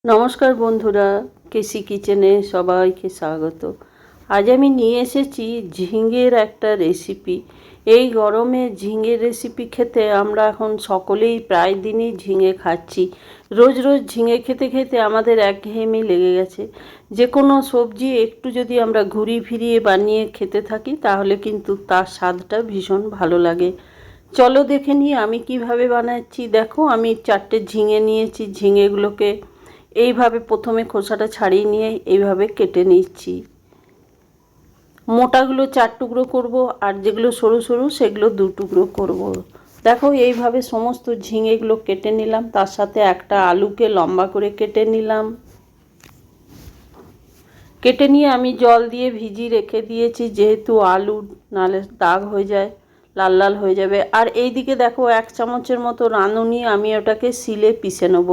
নমস্কার বন্ধুরা, কেসি কিচেনে সবাইকে স্বাগত। আজ আমি নিয়ে এসেছি ঝিঙের একটা রেসিপি। এই গরমে ঝিঙের রেসিপি খেতে আমরা এখন সকলেই প্রায় দিনই ঝিঙে খাচ্ছি। রোজ রোজ ঝিঙে খেতে খেতে আমাদের একঘেয়েমি লেগে গেছে। যে কোনো সবজি একটু যদি আমরা ঘুরিয়ে ফিরিয়ে বানিয়ে খেতে থাকি তাহলে কিন্তু তার স্বাদটা ভীষণ ভালো লাগে। চলো দেখে নিই আমি কিভাবে বানাচ্ছি। দেখো, আমি 4টে ঝিঙে নিয়েছি। ঝিঙেগুলোকে এইভাবে প্রথমে খোসাটা ছাড়িয়ে নিয়ে এইভাবে কেটে নিচ্ছি। মোটাগুলো 4 টুকরো করব, আর যেগুলো সরু সরু সেগুলো 2 টুকরো করব। দেখো, এইভাবে সমস্ত ঝিঙেগুলো কেটে নিলাম। তার সাথে একটা আলুকে লম্বা করে কেটে নিলাম। কেটে নিয়ে আমি জল দিয়ে ভিজিয়ে রেখে দিয়েছি, যেহেতু আলু নালে দাগ হয়ে যায়, লাল লাল হয়ে যাবে। আর এইদিকে দেখো, 1 চামচের মতো রাঁধুনি আমি ওটাকে শিলে পিষে নেব।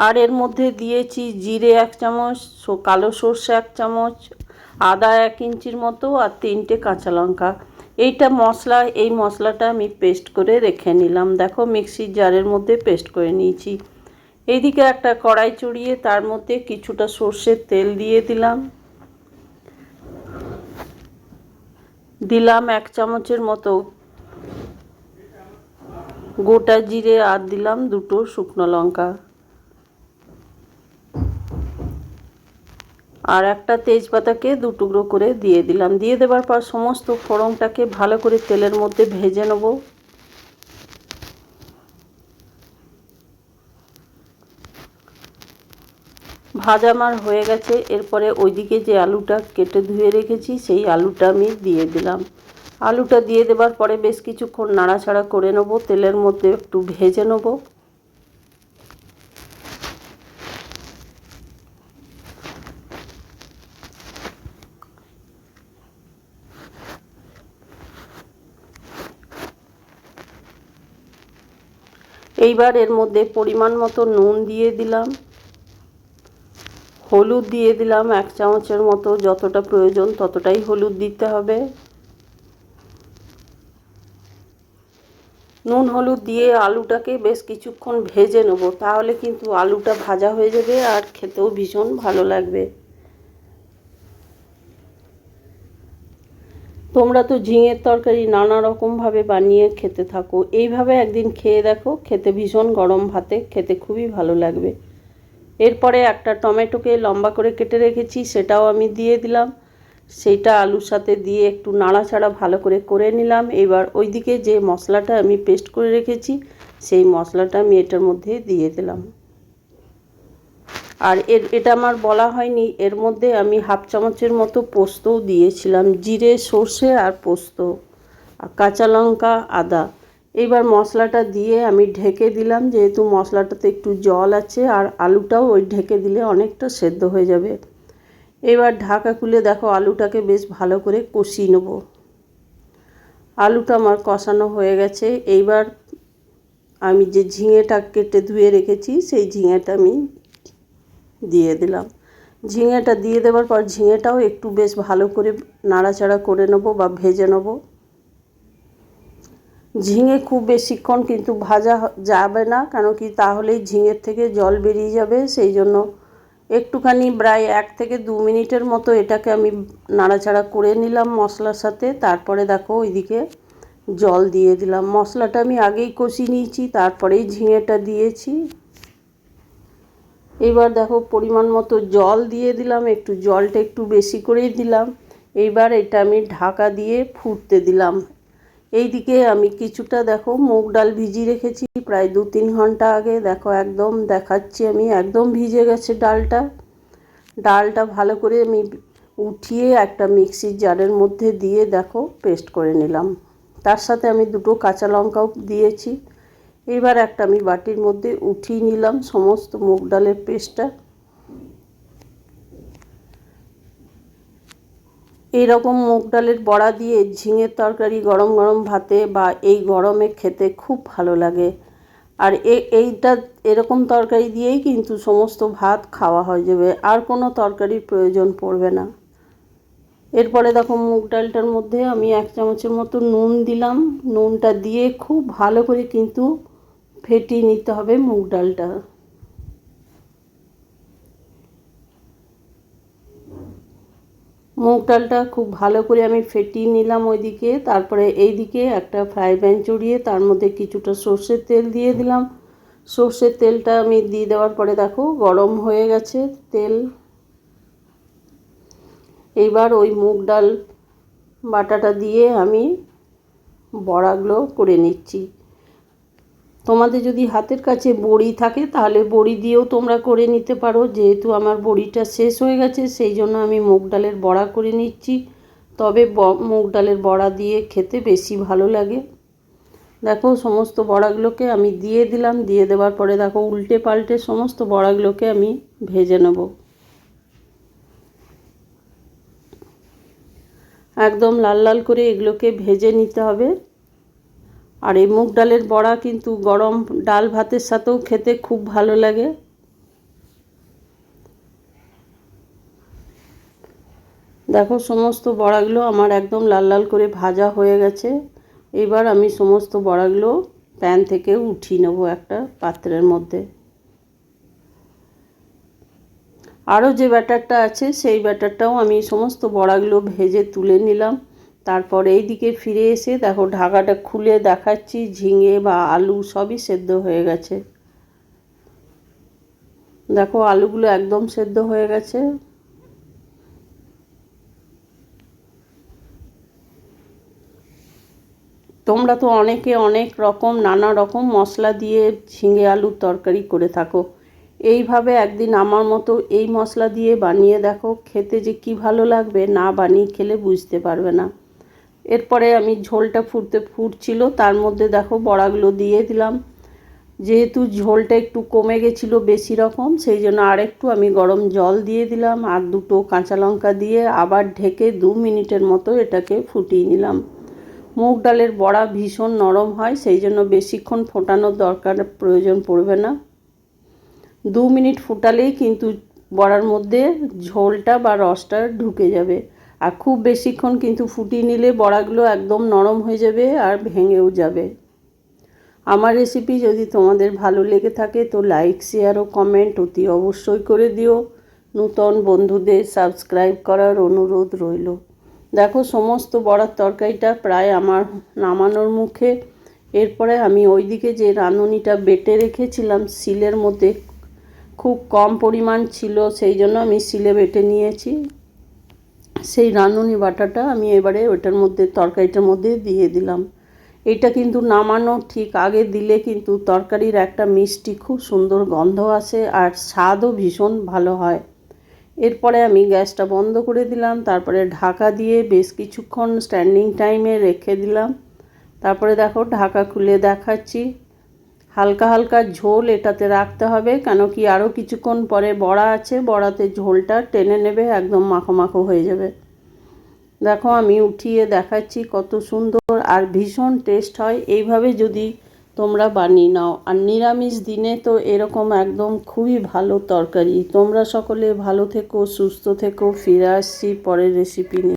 আর এর মধ্যে দিয়েছি জিরে 1 চামচ, কালো সর্ষে 1 চামচ, আদা 1 ইঞ্চির মতো, আর 3টে কাঁচা লঙ্কা। এইটা মশলা, এই মশলাটা আমি পেস্ট করে রেখে নিলাম। দেখো, মিক্সির জারের মধ্যে পেস্ট করে নিয়েছি। এইদিকে একটা কড়াই চড়িয়ে তার মধ্যে কিছুটা সর্ষের তেল দিয়ে দিলাম 1 চামচের মতো গোটা জিরে, আর দিলাম 2টো শুকনো লঙ্কা, আর একটা তেজপাতাকে 2 টুকরো করে দিয়ে দিলাম। দিয়ে দেওয়ার পর সমস্ত ফোড়নটাকে ভালো করে তেলের মধ্যে ভেজে নেব। ভাজা আমার হয়ে গেছে। এরপরে ওইদিকে যে আলুটা কেটে ধুয়ে রেখেছি সেই আলুটা আমি দিয়ে দিলাম। আলুটা দিয়ে দেওয়ার পরে বেশ কিছুক্ষণ নাড়াচাড়া করে নেব, তেলের মধ্যে একটু ভেজে নেব। এইবার এর মধ্যে পরিমাণ মতো নুন দিয়ে দিলাম, হলুদ দিয়ে দিলাম 1 চামচের মতো, যতটা প্রয়োজন ততটাই হলুদ দিতে হবে। নুন হলুদ দিয়ে আলুটাকে বেশ কিছুক্ষণ ভেজে নেব, তাহলে কিন্তু আলুটা ভাজা হয়ে যাবে আর খেতেও ভীষণ ভালো লাগবে। তোমরা তো ঝিঙের তরকারি নানা রকমভাবে বানিয়ে খেতে থাকো, এইভাবে একদিন খেয়ে দেখো, খেতে ভীষণ গরম ভাতে খেতে খুবই ভালো লাগবে। এরপরে একটা টমেটোকে লম্বা করে কেটে রেখেছি, সেটাও আমি দিয়ে দিলাম। সেইটা আলুর সাথে দিয়ে একটু নাড়াচাড়া ভালো করে করে নিলাম। এবার ওইদিকে যে মশলাটা আমি পেস্ট করে রেখেছি সেই মশলাটা আমি এটার মধ্যে দিয়ে দিলাম। আর এটা আমার বলা হয়নি, এর মধ্যে আমি 1/2 চামচের মতো পোস্তও দিয়েছিলাম, জিরে সর্ষে আর পোস্ত, আর কাঁচা লঙ্কা আদা। এইবার মশলাটা দিয়ে আমি ঢেকে দিলাম, যেহেতু মশলাটাতে একটু জল আছে, আর আলুটাও ওই ঢেকে দিলে অনেকটা সেদ্ধ হয়ে যাবে। এবার ঢাকা খুলে দেখো, আলুটাকে বেশ ভালো করে কষিয়ে নেব। আলুটা আমার কষানো হয়ে গেছে। এইবার আমি যে ঝিঙেটা কেটে ধুয়ে রেখেছি সেই ঝিঙেটা আমি দিয়ে দিলাম। ঝিঙেটা দিয়ে দেওয়ার পর ঝিঙেটাও একটু বেশ ভালো করে নাড়াচাড়া করে নেব বা ভেজে নেব। ঝিঙে খুব বেশিক্ষণ কিন্তু ভাজা যাবে না, কেন কি তাহলেই ঝিঙের থেকে জল বেরিয়ে যাবে। সেই জন্য একটুখানি প্রায় 1 থেকে 2 মিনিটের মতো এটাকে আমি নাড়াচাড়া করে নিলাম মশলার সাথে। তারপরে দেখো ওইদিকে জল দিয়ে দিলাম। মশলাটা আমি আগেই কষিয়ে নিয়েছি, তারপরেই ঝিঙেটা দিয়েছি। এবার দেখো পরিমাণ মতো জল দিয়ে দিলাম, একটু জলটা একটু বেশি করেই দিলাম। এইবার এটা আমি ঢাকা দিয়ে ফুটতে দিলাম। এইদিকে আমি কিছুটা দেখো মুগ ডাল ভিজিয়ে রেখেছি প্রায় 2-3 ঘন্টা আগে। দেখো একদম দেখাচ্ছি, আমি একদম ভিজে গেছে ডালটা ভালো করে আমি উঠিয়ে একটা মিক্সির জারের মধ্যে দিয়ে দেখো পেস্ট করে নিলাম। তার সাথে আমি 2টো কাঁচা লঙ্কাও দিয়েছি। এবার একটা আমি বাটির মধ্যে উঠিয়ে নিলাম সমস্ত মুগ ডালের পেস্টটা। এইরকম মুগ ডালের বড়া দিয়ে ঝিঙের তরকারি গরম গরম ভাতে বা এই গরমে খেতে খুব ভালো লাগে। আর এইটা এরকম তরকারি দিয়েই কিন্তু সমস্ত ভাত খাওয়া হয়ে যাবে, আর কোনো তরকারির প্রয়োজন পড়বে না। এরপরে দেখো মুগ ডালটার মধ্যে আমি 1 চামচের মতো নুন দিলাম। নুনটা দিয়ে খুব ভালো করে কিন্তু ফেটিয়ে নিতে হবে মুগ ডালটা। ডালটা খুব ভালো করে আমি ফেটিয়ে নিলাম ওইদিকে। তারপরে এইদিকে একটা ফ্রাই প্যান চড়িয়ে তার মধ্যে কিছুটা সর্ষের তেল দিয়ে দিলাম। সর্ষের তেলটা আমি দিয়ে দেওয়ার পরে দেখো গরম হয়ে গেছে তেল। এইবার ওই মুগ ডাল বাটাটা দিয়ে আমি বড়াগুলো করে নিচ্ছি। তোমাদের যদি হাতের কাছে বড়ি থাকে তাহলে বড়ি দিয়েও তোমরা করে নিতে পারো। যেহেতু আমার বড়িটা শেষ হয়ে গেছে সেই জন্য আমি মুগ ডালের বড়া করে নিচ্ছি। তবে মুগ ডালের বড়া দিয়ে খেতে বেশি ভালো লাগে। দেখো সমস্ত বড়াগুলোকে আমি দিয়ে দিলাম। দিয়ে দেওয়ার পরে দেখো উল্টে পাল্টে সমস্ত বড়াগুলোকে আমি ভেজে নেব। একদম লাল লাল করে এগুলোকে ভেজে নিতে হবে। আর এই মুগ ডালের বড়া কিন্তু গরম ডাল ভাতের সাথেও খেতে খুব ভালো লাগে। দেখো সমস্ত বড়াগুলো আমার একদম লাল লাল করে ভাজা হয়ে গেছে। এবার আমি সমস্ত বড়াগুলো প্যান থেকে উঠিয়ে নেব একটা পাত্রের মধ্যে। আরও যে ব্যাটারটা আছে সেই ব্যাটারটাও আমি সমস্ত বড়াগুলো ভেজে তুলে নিলাম। তারপর এই দিকে ফিরে এসে দেখো ঢাকাটা খুলে দেখাচ্ছি ঝিঙে বা আলু সবই সেদ্ধ হয়ে গেছে। দেখো আলুগুলো একদম সেদ্ধ হয়ে গেছে। তোমরা তো অনেকে অনেক রকম নানা রকম মশলা দিয়ে ঝিঙে আলুর তরকারি করে থাকো। এইভাবে একদিন আমার মতো এই মশলা দিয়ে বানিয়ে দেখো, খেতে যে কি ভালো লাগবে, না বানিয়ে খেলে বুঝতে পারবে না। এরপরে আমি ঝোলটা ফুটছিল তার মধ্যে দেখো বড়াগুলো দিয়ে দিলাম। যেহেতু ঝোলটা একটু কমে গেছিলো বেশি রকম, সেই জন্য আরেকটু আমি গরম জল দিয়ে দিলাম আর দুটো কাঁচা লঙ্কা দিয়ে আবার ঢেকে 2 মিনিটের মতো এটাকে ফুটিয়ে নিলাম। মুগ ডালের বড়া ভীষণ নরম হয়, সেই জন্য বেশিক্ষণ ফোটানোর প্রয়োজন পড়বে না। 2 মিনিট ফুটালেই কিন্তু বড়ার মধ্যে ঝোলটা বা রসটা ঢুকে যাবে। আর খুব বেশিক্ষণ কিন্তু ফুটিয়ে নিলে বড়াগুলো একদম নরম হয়ে যাবে আর ভেঙেও যাবে। আমার রেসিপি যদি তোমাদের ভালো লেগে থাকে তো লাইক শেয়ার ও কমেন্ট অতি অবশ্যই করে দিও। নূতন বন্ধুদের সাবস্ক্রাইব করার অনুরোধ রইল। দেখো সমস্ত বড়ার তরকারিটা প্রায় আমার নামানোর মুখে। এরপরে আমি ওইদিকে যে রাঁধুনিটা বেটে রেখেছিলাম শিলের মধ্যে, খুব কম পরিমাণ ছিল সেই জন্য আমি শিলে বেটে নিয়েছি। সেই রাঁধুনি বাটাটা আমি এবারে ওটার মধ্যে তরকারিটার মধ্যে দিয়ে দিলাম। এটা কিন্তু নামানো ঠিক আগে দিলে কিন্তু তরকারির একটা মিষ্টি খুব সুন্দর গন্ধ আসে আর স্বাদও ভীষণ ভালো হয়। এরপরে আমি গ্যাসটা বন্ধ করে দিলাম। তারপরে ঢাকা দিয়ে বেশ কিছুক্ষণ স্ট্যান্ডিং টাইমে রেখে দিলাম। তারপরে দেখো ঢাকা খুলে দেখাচ্ছি। হালকা হালকা ঝোল এটাতে রাখতে হবে, কেন কি আরও কিছুক্ষণ পরে বড়া আছে, বড়াতে ঝোলটা টেনে নেবে, একদম মাখো মাখো হয়ে যাবে। দেখো আমি উঠিয়ে দেখাচ্ছি কত সুন্দর আর ভীষণ টেস্ট হয়। এইভাবে যদি তোমরা বানিয়ে নাও, আর নিরামিষ দিনে তো এরকম একদম খুবই ভালো তরকারি। তোমরা সকলে ভালো থেকো, সুস্থ থেকো। ফিরে আসছি পরের রেসিপি নিয়ে।